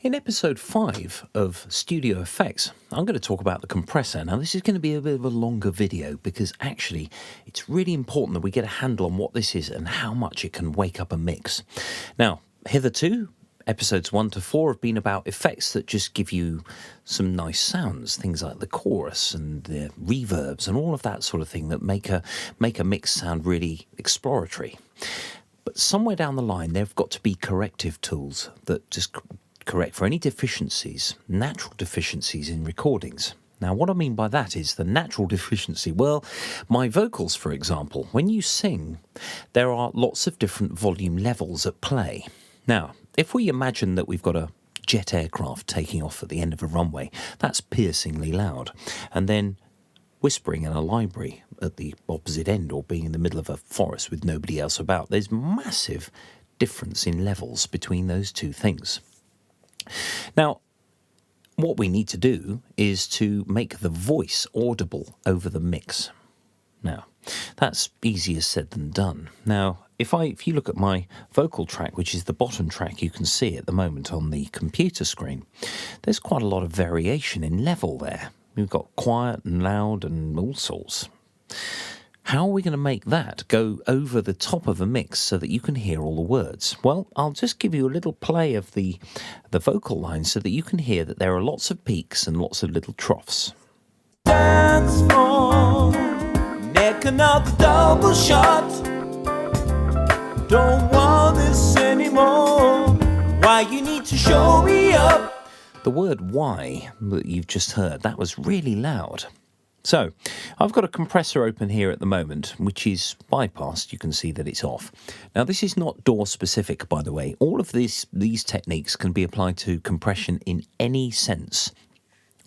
In episode 5 of Studio Effects, I'm going to talk about the compressor. Now, this is going to be a bit of a longer video because actually it's really important that we get a handle on what this is and how much it can wake up a mix. Now, hitherto, episodes 1 to 4 have been about effects that just give you some nice sounds, things like the chorus and the reverbs and all of that sort of thing that make a mix sound really exploratory. But somewhere down the line, there have got to be corrective tools that just correct for any deficiencies, natural deficiencies in recordings. Now, what I mean by that is the natural deficiency. Well, my vocals, for example, when you sing, there are lots of different volume levels at play. Now, if we imagine that we've got a jet aircraft taking off at the end of a runway, that's piercingly loud. And then whispering in a library at the opposite end or being in the middle of a forest with nobody else about, there's massive difference in levels between those two things. Now, what we need to do is to make the voice audible over the mix. Now, that's easier said than done. Now, if you look at my vocal track, which is the bottom track you can see at the moment on the computer screen, there's quite a lot of variation in level there. We've got quiet and loud and all sorts. How are we going to make that go over the top of a mix so that you can hear all the words? Well, I'll just give you a little play of the vocal lines so that you can hear that there are lots of peaks and lots of little troughs. Dance for neck another double shot. Don't want this anymore. Why you need to show me up? The word why that you've just heard, that was really loud. So, I've got a compressor open here at the moment, which is bypassed. You can see that it's off. Now, this is not DAW specific, by the way. All of these techniques can be applied to compression in any sense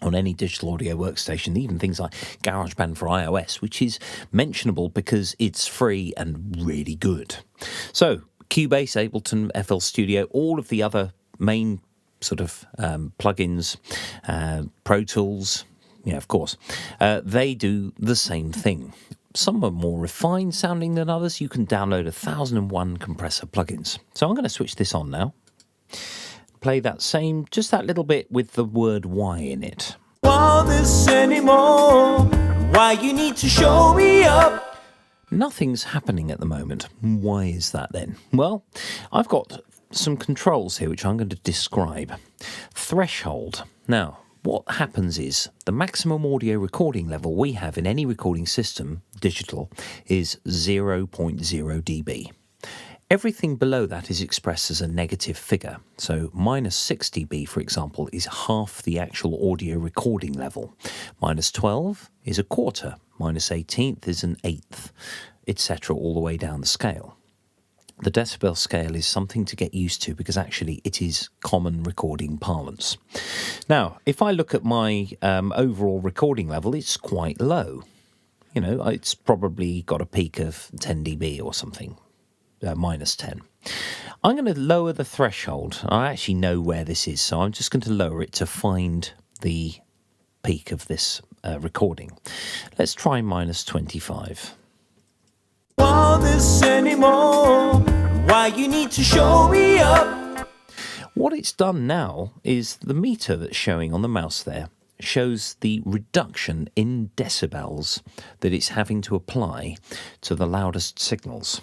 on any digital audio workstation, even things like GarageBand for iOS, which is mentionable because it's free and really good. So, Cubase, Ableton, FL Studio, all of the other main sort of plugins, Pro Tools, yeah, of course. They do the same thing. Some are more refined sounding than others. You can download 1001 compressor plugins. So I'm going to switch this on now. Play that same, just that little bit with the word why in it. Want this anymore? Why you need to show me up? Nothing's happening at the moment. Why is that then? Well, I've got some controls here which I'm going to describe. Threshold. Now, what happens is the maximum audio recording level we have in any recording system, digital, is 0.0 dB. Everything below that is expressed as a negative figure. So minus 6 dB, for example, is half the actual audio recording level. Minus 12 is a quarter. Minus 18th is an eighth, etc., all the way down the scale. The decibel scale is something to get used to because actually it is common recording parlance. Now, if I look at my overall recording level, it's quite low. You know, it's probably got a peak of 10 dB or something, minus 10. I'm going to lower the threshold. I actually know where this is, so I'm just going to lower it to find the peak of this recording. Let's try minus 25. Want this anymore? Why you need to show me up? What it's done now is the meter that's showing on the mouse there shows the reduction in decibels that it's having to apply to the loudest signals.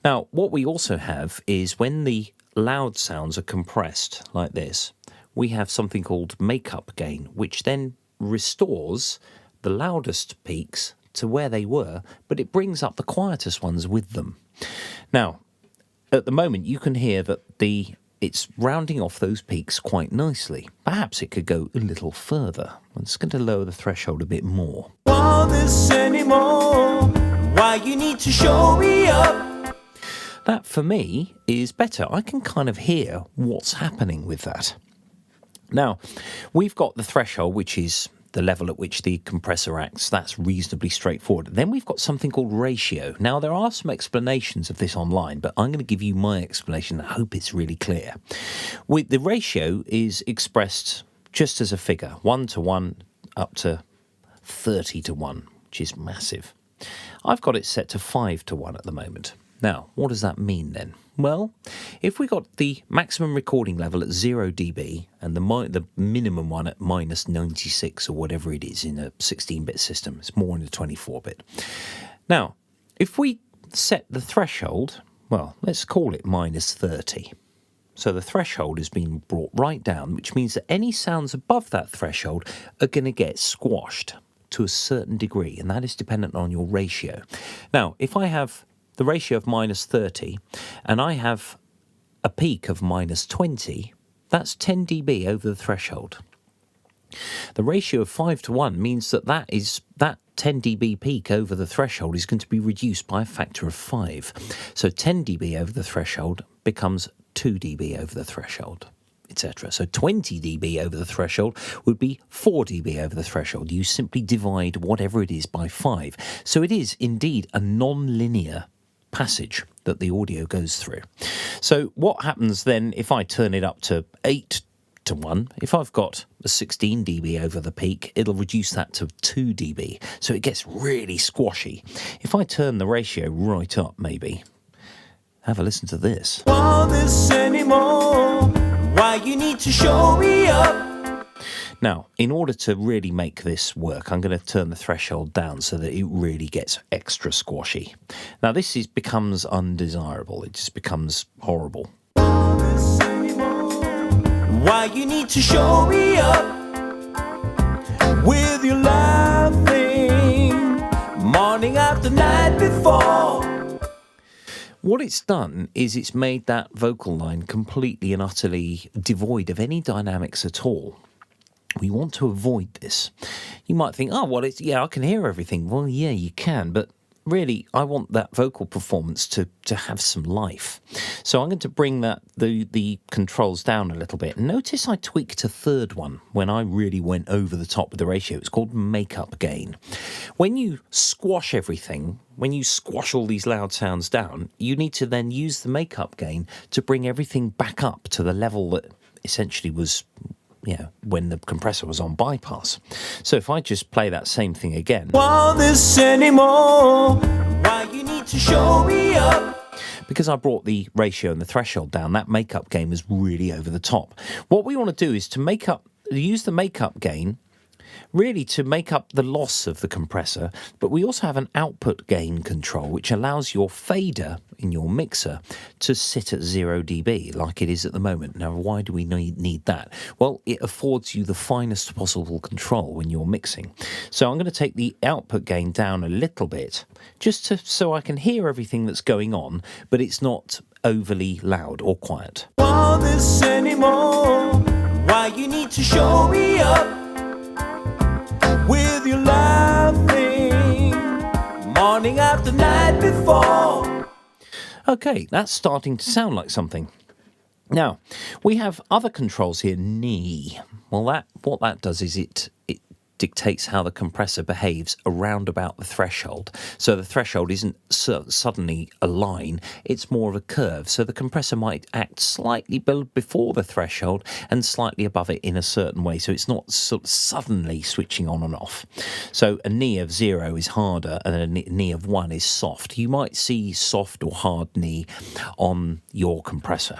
Now, what we also have is when the loud sounds are compressed like this, we have something called makeup gain, which then restores the loudest peaks to where they were, but it brings up the quietest ones with them. Now, at the moment, you can hear that it's rounding off those peaks quite nicely. Perhaps it could go a little further. I'm just going to lower the threshold a bit more. Want this anymore? Why you need to show me up? That, for me, is better. I can kind of hear what's happening with that. Now, we've got the threshold, which is the level at which the compressor acts. That's reasonably straightforward. Then we've got something called ratio. Now, there are some explanations of this online, but I'm going to give you my explanation. I hope it's really clear. The ratio is expressed just as a figure, 1 to 1 up to 30 to 1, which is massive. I've got it set to 5 to 1 at the moment. Now, what does that mean then? Well, if we got the maximum recording level at 0 dB and the minimum one at minus 96 or whatever it is in a 16-bit system, it's more in a 24-bit. Now, if we set the threshold, well, let's call it minus 30. So the threshold has been brought right down, which means that any sounds above that threshold are going to get squashed to a certain degree, and that is dependent on your ratio. Now, if I have the ratio of minus 30 and I have a peak of minus 20, that's 10 dB over the threshold. The ratio of 5 to 1 means that that 10 dB peak over the threshold is going to be reduced by a factor of 5. So 10 dB over the threshold becomes 2 dB over the threshold, etc. So 20 dB over the threshold would be 4 dB over the threshold. You simply divide whatever it is by 5. So it is indeed a non-linear passage that the audio goes through. So what happens then if I turn it up to 8 to 1? If I've got a 16 dB over the peak, it'll reduce that to 2 dB. So it gets really squashy. If I turn the ratio right up, maybe, have a listen to this. Want this anymore? Why you need to show me up? Now, in order to really make this work, I'm going to turn the threshold down so that it really gets extra squashy. Now, this becomes undesirable. It just becomes horrible. Why you need to show me up? With your laughing, morning after night before. What it's done is it's made that vocal line completely and utterly devoid of any dynamics at all. We want to avoid this. You might think, oh, well, I can hear everything. Well, yeah, you can, but really, I want that vocal performance to have some life. So I'm going to bring the controls down a little bit. Notice I tweaked a third one when I really went over the top with the ratio. It's called makeup gain. When you squash everything, when you squash all these loud sounds down, you need to then use the makeup gain to bring everything back up to the level that essentially was, when the compressor was on bypass. So if I just play that same thing again. Want this anymore? Why you need to show me up? Because I brought the ratio and the threshold down, that makeup gain was really over the top. What we want to do is to use the makeup gain really to make up the loss of the compressor, but we also have an output gain control which allows your fader in your mixer to sit at 0 dB like it is at the moment. Now, why do we need that? Well, it affords you the finest possible control when you're mixing. So I'm going to take the output gain down a little bit just so I can hear everything that's going on, but it's not overly loud or quiet. Want this anymore? Why you need to show me up? With your laughing, morning after night before. Okay, that's starting to sound like something. Now, we have other controls here, knee. Well, what that does is it dictates how the compressor behaves around about the threshold. So the threshold isn't suddenly a line, it's more of a curve. So the compressor might act slightly before the threshold and slightly above it in a certain way. So it's not sort of suddenly switching on and off. So a knee of 0 is harder and a knee of 1 is soft. You might see soft or hard knee on your compressor.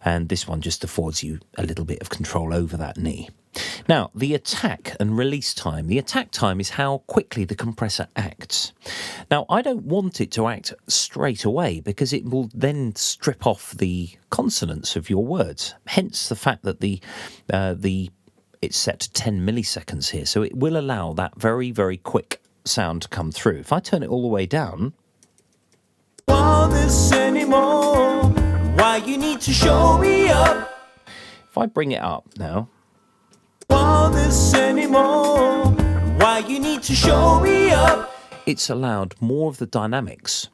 And this one just affords you a little bit of control over that knee. Now, the attack and release time. The attack time is how quickly the compressor acts. Now, I don't want it to act straight away because it will then strip off the consonants of your words. Hence the fact that it's set to 10 milliseconds here. So it will allow that very, very quick sound to come through. If I turn it all the way down. Want this anymore? Why you need to show me up? If I bring it up now. Want this anymore? Why you need to show me up? It's allowed more of the dynamics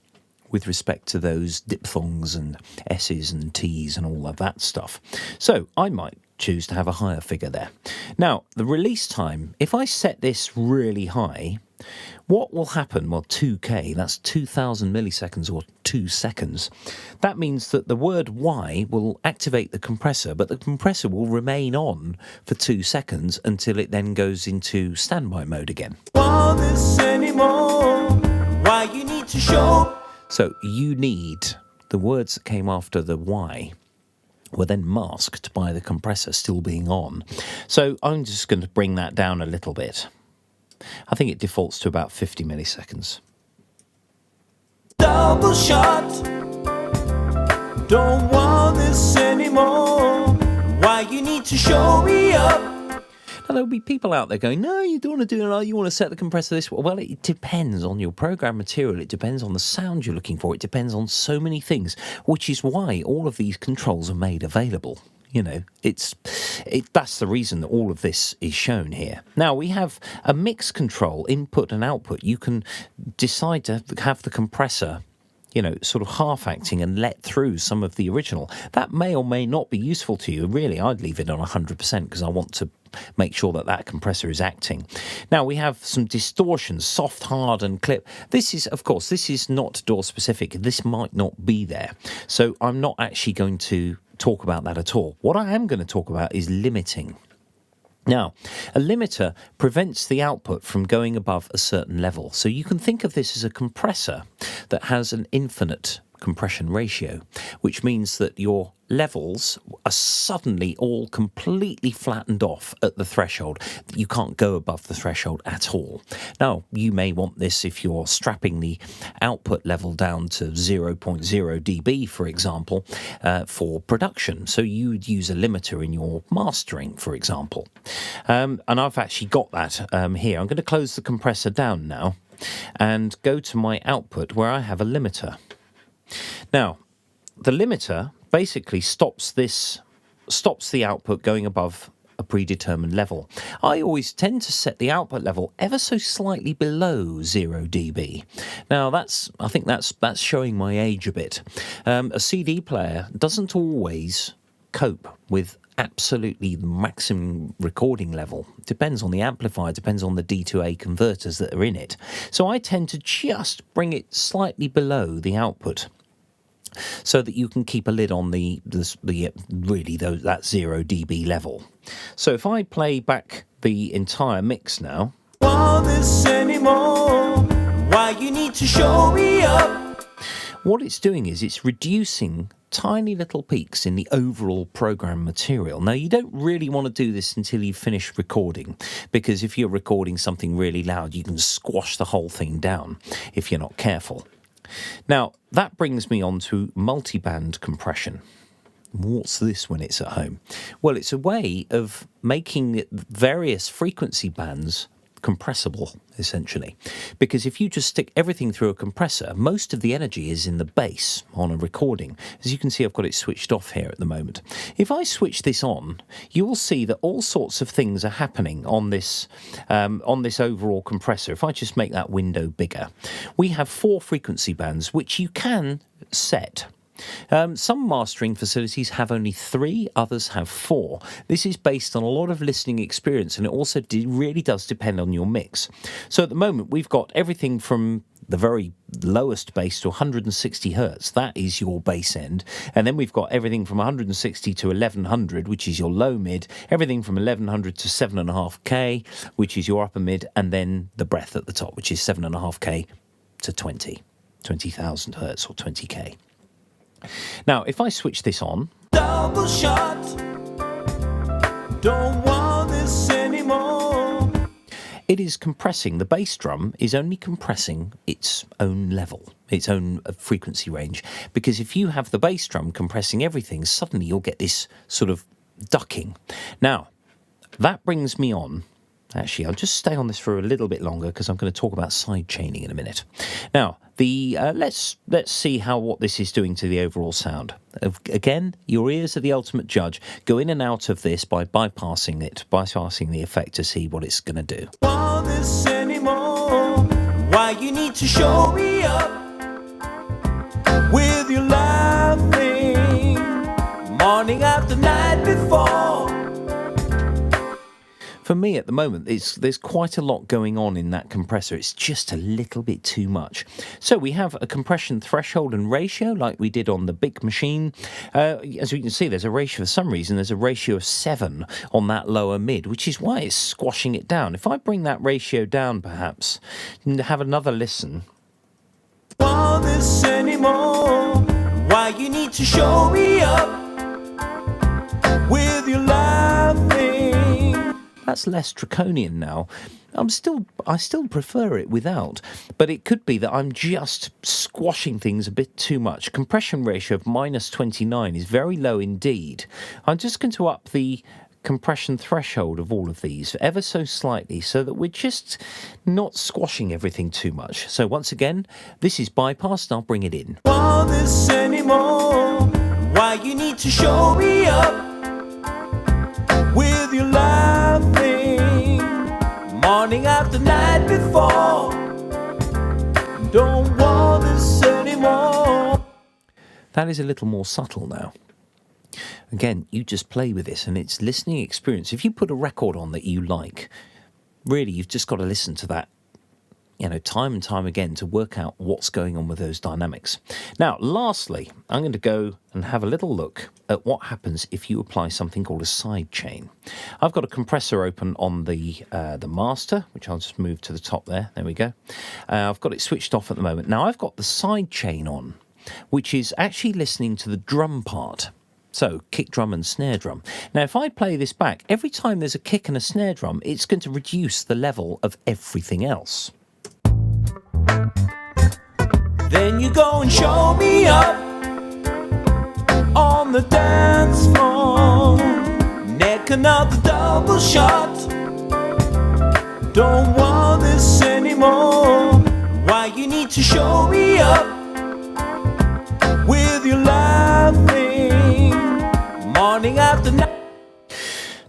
with respect to those diphthongs and S's and T's and all of that stuff. So I might choose to have a higher figure there. Now, the release time, if I set this really high, what will happen? Well, 2K, that's 2,000 milliseconds or 2 seconds. That means that the word Y will activate the compressor, but the compressor will remain on for 2 seconds until it then goes into standby mode again. Want this anymore? Why you need to show? So you need the words that came after the Y were then masked by the compressor still being on. So I'm just going to bring that down a little bit. I think it defaults to about 50 milliseconds. Double shot. Don't want this anymore. Why you need to show me up? Now, there'll be people out there going, no, you don't want to do it, you want to set the compressor this way. Well, it depends on your program material. It depends on the sound you're looking for. It depends on so many things, which is why all of these controls are made available. You know, that's the reason that all of this is shown here. Now, we have a mix control, input and output. You can decide to have the compressor, you know, sort of half-acting and let through some of the original. That may or may not be useful to you. Really, I'd leave it on 100% because I want to make sure that that compressor is acting. Now, we have some distortion, soft, hard, and clip. This is, of course, this is not DAW-specific. This might not be there. So I'm not actually going to talk about that at all. What I am going to talk about is limiting. Now, a limiter prevents the output from going above a certain level. So you can think of this as a compressor that has an infinite compression ratio, which means that your levels are suddenly all completely flattened off at the threshold. You can't go above the threshold at all. Now, you may want this if you're strapping the output level down to 0.0 dB, for example, for production. So you would use a limiter in your mastering, for example. And I've actually got that here. I'm going to close the compressor down now and go to my output where I have a limiter. Now, the limiter basically stops the output going above a predetermined level. I always tend to set the output level ever so slightly below 0 dB. Now, I think that's showing my age a bit. A CD player doesn't always cope with absolutely the maximum recording level. Depends on the amplifier, depends on the D2A converters that are in it. So I tend to just bring it slightly below the output, so that you can keep a lid on that 0 dB level. So if I play back the entire mix now, Want this anymore? Why you need to show me up? what it's doing is it's reducing tiny little peaks in the overall program material. Now, you don't really want to do this until you've finished recording, because if you're recording something really loud, you can squash the whole thing down if you're not careful. Now, that brings me on to multiband compression. What's this when it's at home? Well, it's a way of making various frequency bands compressible, essentially. Because if you just stick everything through a compressor, most of the energy is in the bass on a recording. As you can see, I've got it switched off here at the moment. If I switch this on, you will see that all sorts of things are happening on this overall compressor. If I just make that window bigger, we have 4 frequency bands, which you can set. Some mastering facilities have only 3, others have 4. This is based on a lot of listening experience, and it also really does depend on your mix. So at the moment, we've got everything from the very lowest bass to 160 hertz. That is your bass end. And then we've got everything from 160 to 1100, which is your low mid, everything from 1100 to 7.5K, which is your upper mid, and then the breadth at the top, which is 7.5K to 20,000 hertz or 20K. Now, if I switch this on, Double shot. Don't want this anymore. it is compressing. The bass drum is only compressing its own level, its own frequency range. Because if you have the bass drum compressing everything, suddenly you'll get this sort of ducking. Now, that brings me on. Actually, I'll just stay on this for a little bit longer because I'm going to talk about side chaining in a minute. Now, let's see what this is doing to the overall sound. Again, your ears are the ultimate judge. Go in and out of this by bypassing the effect to see what it's going to do. Want this anymore? Why you need to show me up? With your laughing, morning after night before. For me, at the moment, there's quite a lot going on in that compressor. It's just a little bit too much. So we have a compression threshold and ratio, like we did on the big machine. As we can see, there's a ratio, for some reason, there's a ratio of 7 on that lower mid, which is why it's squashing it down. If I bring that ratio down, perhaps, and have another listen. Want want this anymore. Why you need to show me up with your laughing. That's less draconian now. I still prefer it without, but it could be that I'm just squashing things a bit too much. Compression ratio of -29 is very low indeed. I'm just going to up the compression threshold of all of these ever so slightly so that we're just not squashing everything too much. So once again, this is bypassed and I'll bring it in. Want this anymore? Why you need to show me up with your laughing. Morning after night before. Don't want this anymore. That is a little more subtle now. Again, you just play with this and it's listening experience. If you put a record on that you like, really you've just got to listen to that, time and time again to work out what's going on with those dynamics. Now, lastly, I'm going to go and have a little look at what happens if you apply something called a sidechain. I've got a compressor open on the master, which I'll just move to the top there. There we go. I've got it switched off at the moment. Now, I've got the sidechain on, which is actually listening to the drum part. So, kick drum and snare drum. Now, if I play this back, every time there's a kick and a snare drum, it's going to reduce the level of everything else. Then you go and show me up on the dance floor. Neck another double shot. Don't want this anymore. Why you need to show me up with your laughing. Morning after night.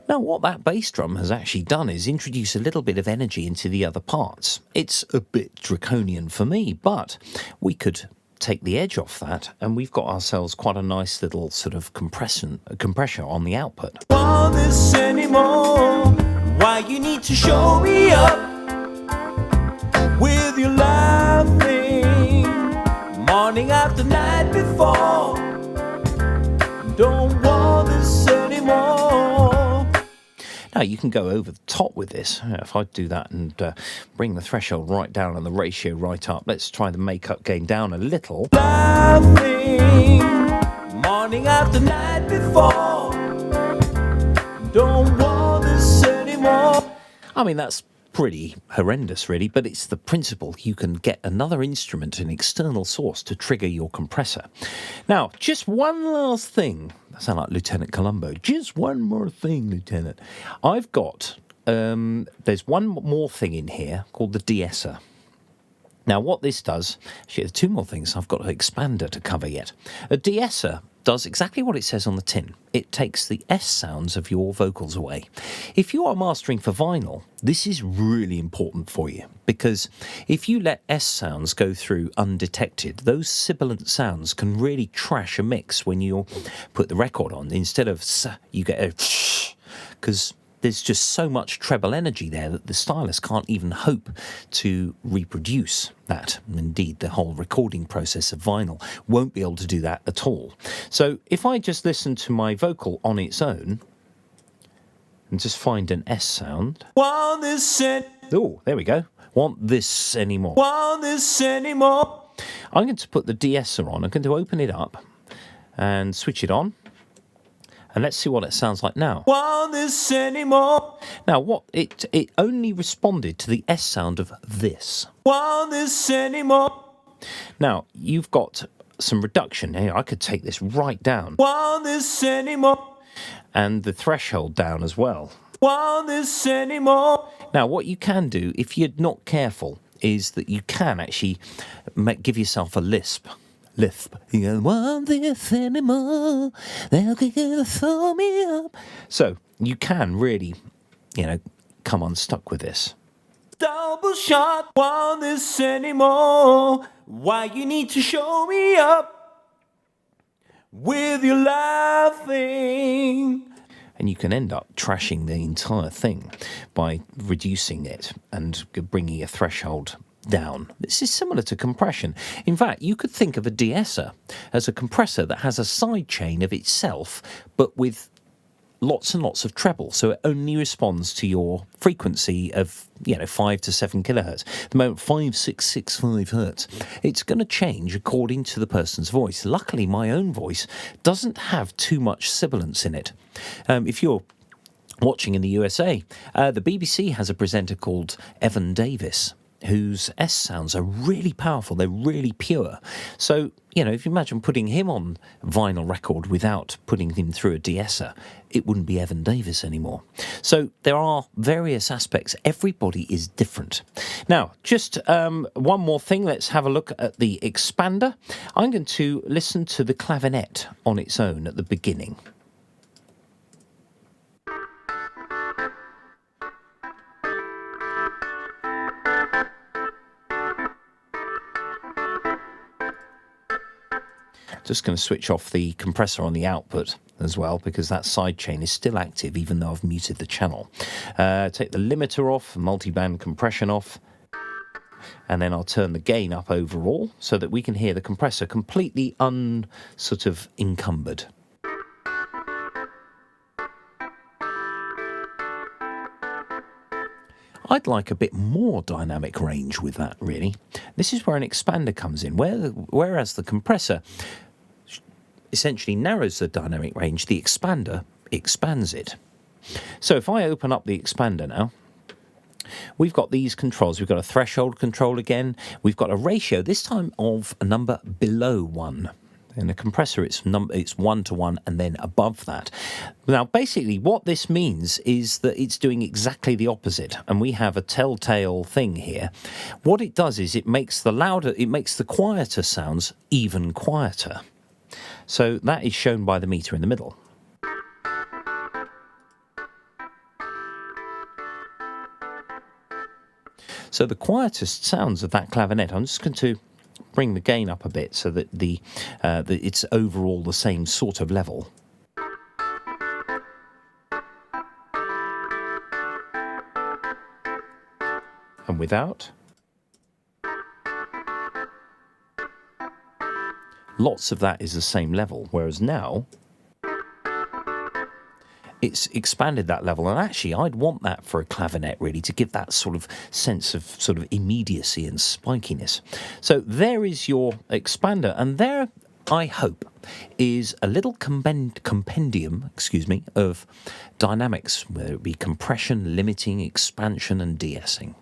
Now, what that bass drum has actually done is introduce a little bit of energy into the other parts. It's a bit draconian for me, but we could take the edge off that, and we've got ourselves quite a nice little sort of compressor on the output. Want this anymore? Why you need to show me up with your laughing. Morning after night before. Don't want this anymore. Now, you can go over the top with this. If I do that and bring the threshold right down and the ratio right up, let's try the makeup gain down a little. Laughing, morning after night before. Don't want this anymore. I mean, that's pretty horrendous, really, but it's the principle. You can get another instrument, an external source, to trigger your compressor. Now, just one last thing. I sound like Lieutenant Columbo. Just one more thing, Lieutenant. I've got, there's one more thing in here called the De-Esser. Now, what this does, actually, there's two more things. I've got an expander to cover yet. A De-Esser does exactly what it says on the tin. It takes the S sounds of your vocals away. If you are mastering for vinyl, this is really important for you, because if you let S sounds go through undetected, those sibilant sounds can really trash a mix when you put the record on. Instead of S, you get a sh, because there's just so much treble energy there that the stylus can't even hope to reproduce that. Indeed, the whole recording process of vinyl won't be able to do that at all. So if I just listen to my vocal on its own and just find an S sound. Want this Oh, there we go. Want this anymore. Want this anymore. I'm going to put the De-Esser on. I'm going to open it up and switch it on. And let's see what it sounds like now. Want this anymore. Now, what it only responded to the S sound of this. Want this anymore. Now, you've got some reduction here. I could take this right down. Want this anymore. And the threshold down as well. Want this anymore. Now, what you can do, if you're not careful, is that you can actually give yourself a lisp. You don't want this anymore. They'll throw me up. So you can really, come unstuck with this. Double shot. Want this anymore. Why you need to show me up with your laughing. And you can end up trashing the entire thing by reducing it and bringing a threshold down. This is similar to compression. In fact, you could think of a De-Esser as a compressor that has a side chain of itself, but with lots and lots of treble, so it only responds to your frequency of 5 to 7 kilohertz. At the moment 5665 hertz. It's going to change according to the person's voice. Luckily, my own voice doesn't have too much sibilance in it. If you're watching in the USA, the BBC has a presenter called Evan Davis, whose S sounds are really powerful. They're really pure. So, if you imagine putting him on vinyl record without putting him through a De-Esser, it wouldn't be Evan Davis anymore. So there are various aspects. Everybody is different. Now, just one more thing. Let's have a look at the expander. I'm going to listen to the clavinet on its own at the beginning. Just going to switch off the compressor on the output as well, because that sidechain is still active even though I've muted the channel. Take the limiter off, multiband compression off, and then I'll turn the gain up overall so that we can hear the compressor completely encumbered. I'd like a bit more dynamic range with that, really. This is where an expander comes in, whereas the compressor essentially narrows the dynamic range, the expander expands it. So if I open up the expander now, we've got these controls. We've got a threshold control again. We've got a ratio, this time of a number below 1. In a compressor, it's 1 to 1 and then above that. Now, basically, what this means is that it's doing exactly the opposite, and we have a telltale thing here. What it does is it makes the quieter sounds even quieter. So that is shown by the meter in the middle. So the quietest sounds of that clavinet, I'm just going to bring the gain up a bit so that that it's overall the same sort of level. And without. Lots of that is the same level, whereas now it's expanded that level, and actually I'd want that for a clavinet, really, to give that sort of sense of immediacy and spikiness. So there is your expander, and there, I hope, is a little compendium, of dynamics, whether it be compression, limiting, expansion and de-essing.